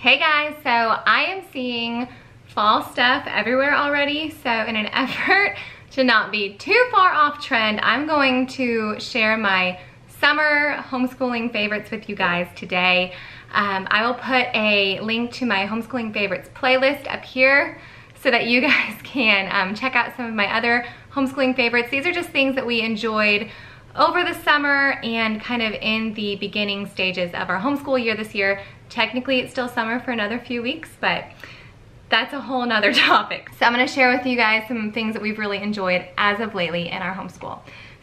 Hey guys, so I am seeing fall stuff everywhere already, so in an effort to not be too far off trend, I'm going to share my summer homeschooling favorites with you guys today. I will put a link to my homeschooling favorites playlist up here so that you guys can check out some of my other homeschooling favorites. These are just things that we enjoyed over the summer and kind of in the beginning stages of our homeschool year this year. Technically, it's still summer for another few weeks, but that's a whole nother topic. So I'm gonna share with you guys some things that we've really enjoyed as of lately in our homeschool.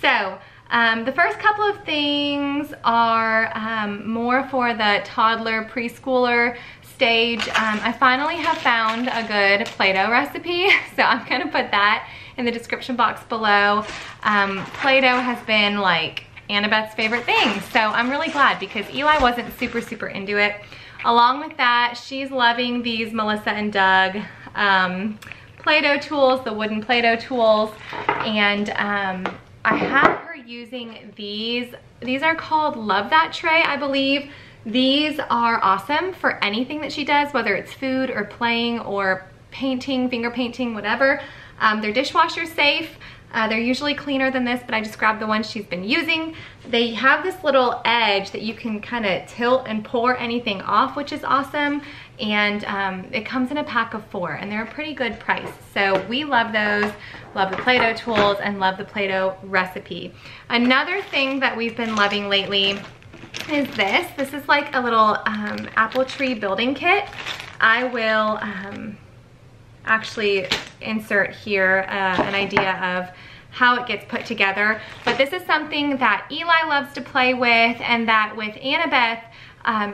So the first couple of things are more for the toddler, preschooler stage. I finally have found a good Play-Doh recipe, so I'm gonna put that in the description box below. Play-Doh has been like Annabeth's favorite thing, so I'm really glad because Eli wasn't super into it. Along with that, she's loving these Melissa and Doug Play-Doh tools, the wooden Play-Doh tools, and I have her using these. These are called Love That Tray, I believe. These are awesome for anything that she does, whether it's food or playing or painting, finger painting, whatever. They're dishwasher safe. They're usually cleaner than this, but I just grabbed the one she's been using. They have this little edge that you can kind of tilt and pour anything off, which is awesome. And it comes in a pack of 4, and they're a pretty good price. So we love those, love the Play-Doh tools, and love the Play-Doh recipe. Another thing that we've been loving lately is this. This is like a little apple tree building kit. I will actually insert here an idea of how it gets put together, but this is something that Eli loves to play with, and that with Annabeth,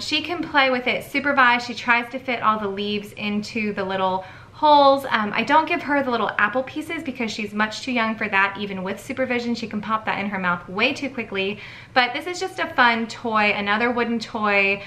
she can play with it supervised. She tries to fit all the leaves into the little holes. I don't give her the little apple pieces because she's much too young for that. Even with supervision, she can pop that in her mouth way too quickly, but this is just a fun toy, another wooden toy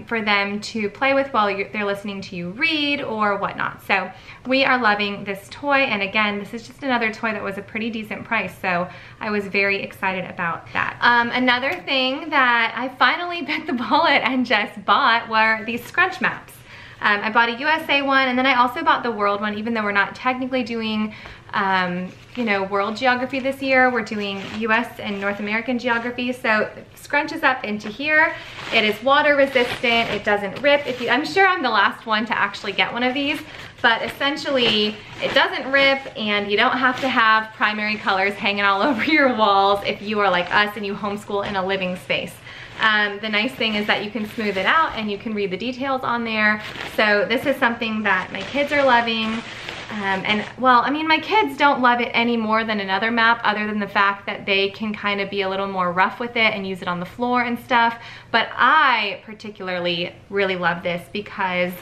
for them to play with while they're listening to you read or whatnot. So we are loving this toy, and again, this is just another toy that was a pretty decent price, so I was very excited about that. Another thing that I finally bit the bullet and just bought were these Scrunch Maps. I bought a USA one, and then I also bought the world one, even though we're not technically doing you know, world geography this year. We're doing US and North American geography. So it scrunches up into here. It is water resistant. It doesn't rip. I'm sure I'm the last one to actually get one of these, but essentially it doesn't rip, and you don't have to have primary colors hanging all over your walls if you are like us and you homeschool in a living space. The nice thing is that you can smooth it out and you can read the details on there. So this is something that my kids are loving. And well, I mean, my kids don't love it any more than another map, other than the fact that they can kind of be a little more rough with it and use it on the floor and stuff. But I particularly really love this because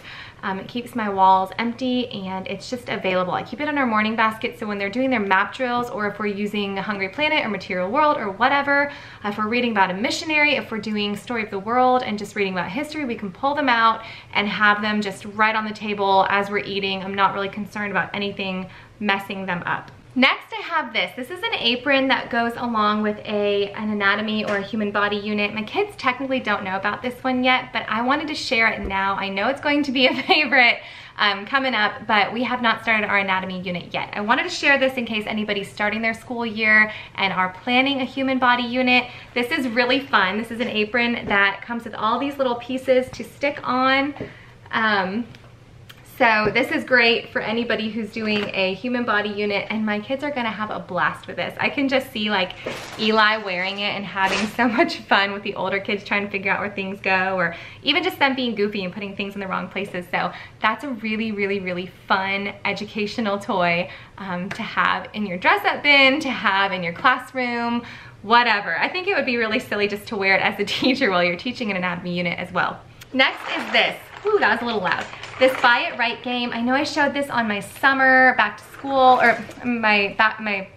it keeps my walls empty, and it's just available. I keep it in our morning basket, so when they're doing their map drills, or if we're using Hungry Planet or Material World or whatever, if we're reading about a missionary, if we're doing Story of the World and just reading about history, we can pull them out and have them just right on the table as we're eating. I'm not really concerned about anything messing them up. Next, I have this. This is an apron that goes along with an anatomy or a human body unit. My kids technically don't know about this one yet, but I wanted to share it now. I know it's going to be a favorite coming up, but we have not started our anatomy unit yet. I wanted to share this in case anybody's starting their school year and are planning a human body unit. This is really fun. This is an apron that comes with all these little pieces to stick on. So this is great for anybody who's doing a human body unit, and my kids are gonna have a blast with this. I can just see like Eli wearing it and having so much fun with the older kids trying to figure out where things go, or even just them being goofy and putting things in the wrong places. So that's a really fun educational toy to have in your dress up bin, to have in your classroom, whatever. I think it would be really silly just to wear it as a teacher while you're teaching an anatomy unit as well. Next is this. Ooh, that was a little loud. This Buy It Right game. I know I showed this on my summer back to school, or my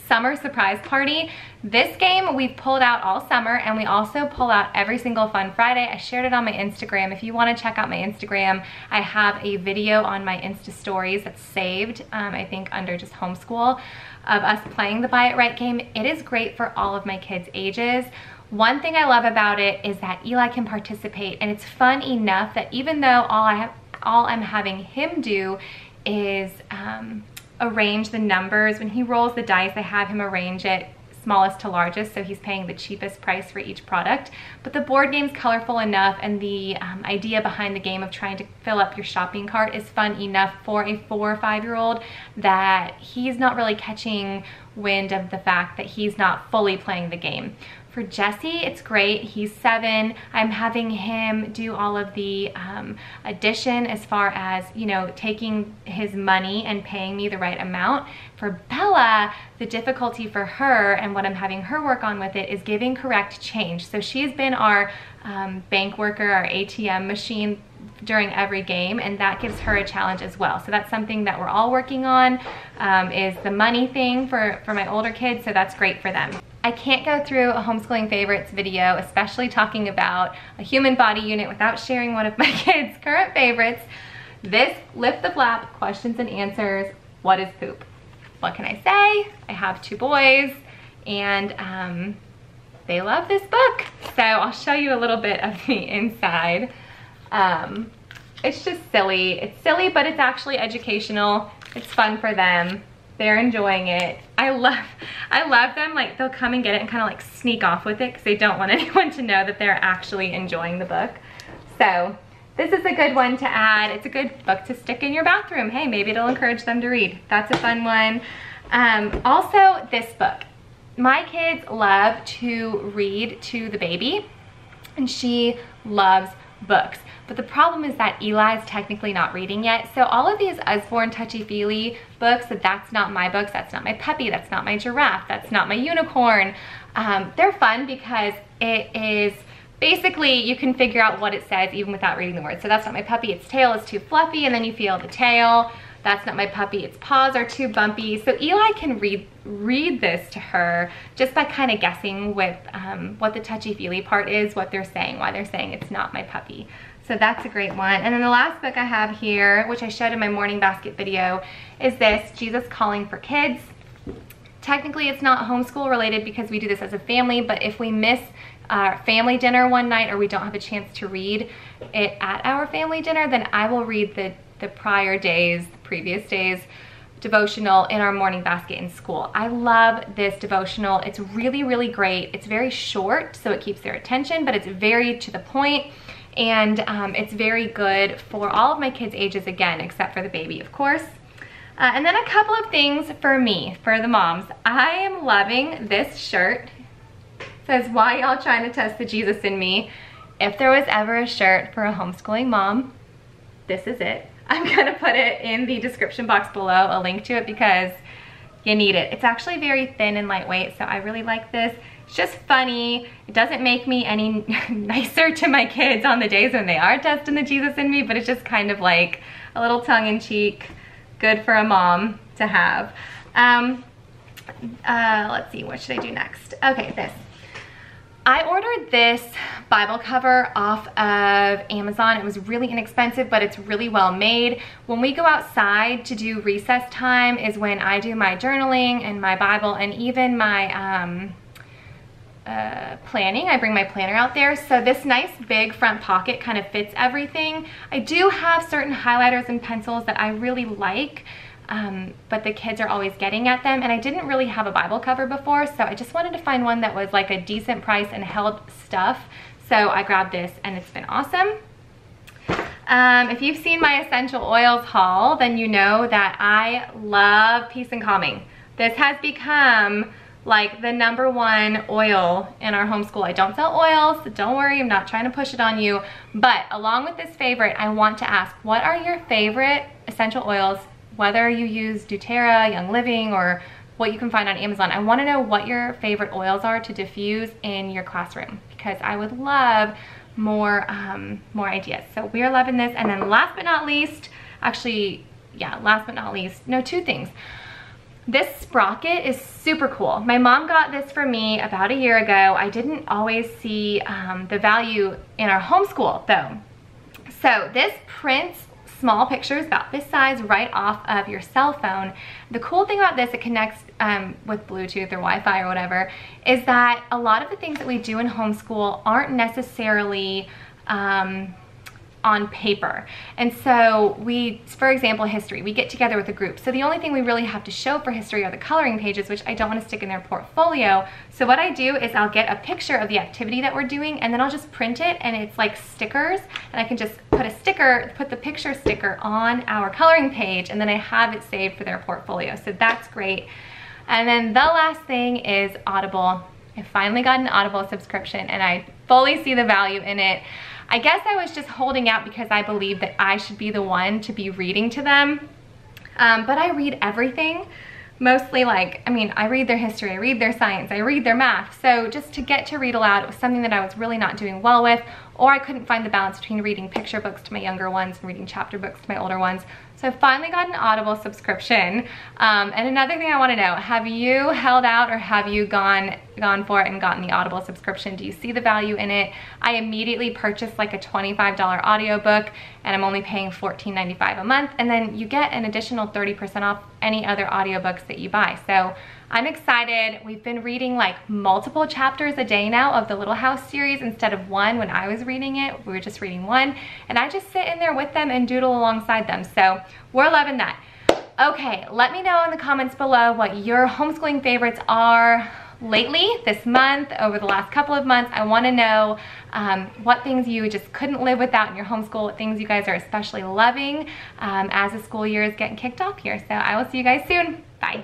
summer surprise party. This game we've pulled out all summer, and we also pull out every single Fun Friday. I shared it on my Instagram. If you want to check out my Instagram, I have a video on my Insta stories that's saved, I think under just homeschool, of us playing the Buy It Right game. It is great for all of my kids' ages. One thing I love about it is that Eli can participate, and it's fun enough that even though all I'm having him do is arrange the numbers. When he rolls the dice, I have him arrange it smallest to largest, so he's paying the cheapest price for each product. But the board game's colorful enough, and the idea behind the game of trying to fill up your shopping cart is fun enough for a 4 or 5-year-old that he's not really catching wind of the fact that he's not fully playing the game. For Jesse, it's great. He's 7. I'm having him do all of the addition as far as, you know, taking his money and paying me the right amount. For Bella, the difficulty for her and what I'm having her work on with it is giving correct change. So she's been our bank worker, our ATM machine during every game, and that gives her a challenge as well. So that's something that we're all working on, is the money thing for my older kids, so that's great for them. I can't go through a homeschooling favorites video, especially talking about a human body unit, without sharing one of my kids' current favorites. This Lift the Flap questions and answers, what is poop? What can I say? I have 2 boys, and they love this book. So I'll show you a little bit of the inside. It's just silly. It's silly, but it's actually educational. It's fun for them. They're enjoying it. I love them. Like, they'll come and get it and kind of like sneak off with it because they don't want anyone to know that they're actually enjoying the book. So this is a good one to add. It's a good book to stick in your bathroom. Hey, maybe it'll encourage them to read. That's a fun one. Also, this book. My kids love to read to the baby, and she loves books. But the problem is that Eli's technically not reading yet. So all of these Usborne touchy-feely books, that's not my books, that's not my puppy, that's not my giraffe, that's not my unicorn. They're fun because it is basically, you can figure out what it says even without reading the words. So that's not my puppy, its tail is too fluffy, and then you feel the tail. That's not my puppy, its paws are too bumpy. So Eli can read this to her just by kind of guessing with what the touchy-feely part is, what they're saying, why they're saying it's not my puppy. So that's a great one. And then the last book I have here, which I showed in my morning basket video, is this, Jesus Calling for Kids. Technically it's not homeschool related because we do this as a family, but if we miss our family dinner one night or we don't have a chance to read it at our family dinner, then I will read the previous days devotional in our morning basket in school. I love this devotional. It's really, really great. It's very short, so it keeps their attention, but it's very to the point, and it's very good for all of my kids' ages, again, except for the baby, of course. And then a couple of things for me, for the moms. I am loving this shirt. It says, why y'all trying to test the Jesus in me? If there was ever a shirt for a homeschooling mom, this is it. I'm gonna put it in the description box below, a link to it, because you need it. It's actually very thin and lightweight, so I really like this. It's just funny. It doesn't make me any nicer to my kids on the days when they are testing the Jesus in me, but it's just kind of like a little tongue-in-cheek, good for a mom to have. Let's see, what should I do next? Okay, this. I ordered this Bible cover off of Amazon. It was really inexpensive, but it's really well made. When we go outside to do recess time is when I do my journaling and my Bible and even my planning. I bring my planner out there. So this nice big front pocket kind of fits everything. I do have certain highlighters and pencils that I really like, but the kids are always getting at them, and I didn't really have a Bible cover before, so I just wanted to find one that was like a decent price and held stuff. So I grabbed this, and it's been awesome. If you've seen my essential oils haul, then you know that I love Peace and Calming. This has become like the #1 oil in our homeschool. I don't sell oils, so don't worry, I'm not trying to push it on you. But along with this favorite, I want to ask, what are your favorite essential oils? Whether you use doTERRA, Young Living, or what you can find on Amazon, I want to know what your favorite oils are to diffuse in your classroom, because I would love more ideas. So we are loving this. And then last but not least, actually, yeah, last but not least, no, 2 things. This sprocket is super cool. My mom got this for me about a year ago. I didn't always see the value in our homeschool though. So this prints small pictures about this size right off of your cell phone. The cool thing about this, it connects with Bluetooth or Wi-Fi or whatever, is that a lot of the things that we do in homeschool aren't necessarily on paper. And so we, for example, history, we get together with a group. So the only thing we really have to show for history are the coloring pages, which I don't want to stick in their portfolio. So what I do is I'll get a picture of the activity that we're doing, and then I'll just print it, and it's like stickers, and I can just put a sticker, put the picture sticker on our coloring page, and then I have it saved for their portfolio. So that's great. And then the last thing is Audible. I finally got an Audible subscription, and I fully see the value in it. I guess I was just holding out because I believe that I should be the one to be reading to them. But I read everything. Mostly like, I read their history, I read their science, I read their math. So just to get to read aloud, it was something that I was really not doing well with, or I couldn't find the balance between reading picture books to my younger ones and reading chapter books to my older ones. So I finally got an Audible subscription. And another thing I want to know, have you held out or have you gone for it and gotten the Audible subscription? Do you see the value in it? I immediately purchased like a $25 audiobook, and I'm only paying $14.95 a month. And then you get an additional 30% off any other audiobooks that you buy. So I'm excited. We've been reading like multiple chapters a day now of the Little House series instead of one when I was reading it. We were just reading one, and I just sit in there with them and doodle alongside them. So we're loving that. Okay, let me know in the comments below what your homeschooling favorites are lately, this month, over the last couple of months. I want to know what things you just couldn't live without in your homeschool, what things you guys are especially loving as the school year is getting kicked off here. So I will see you guys soon. Bye.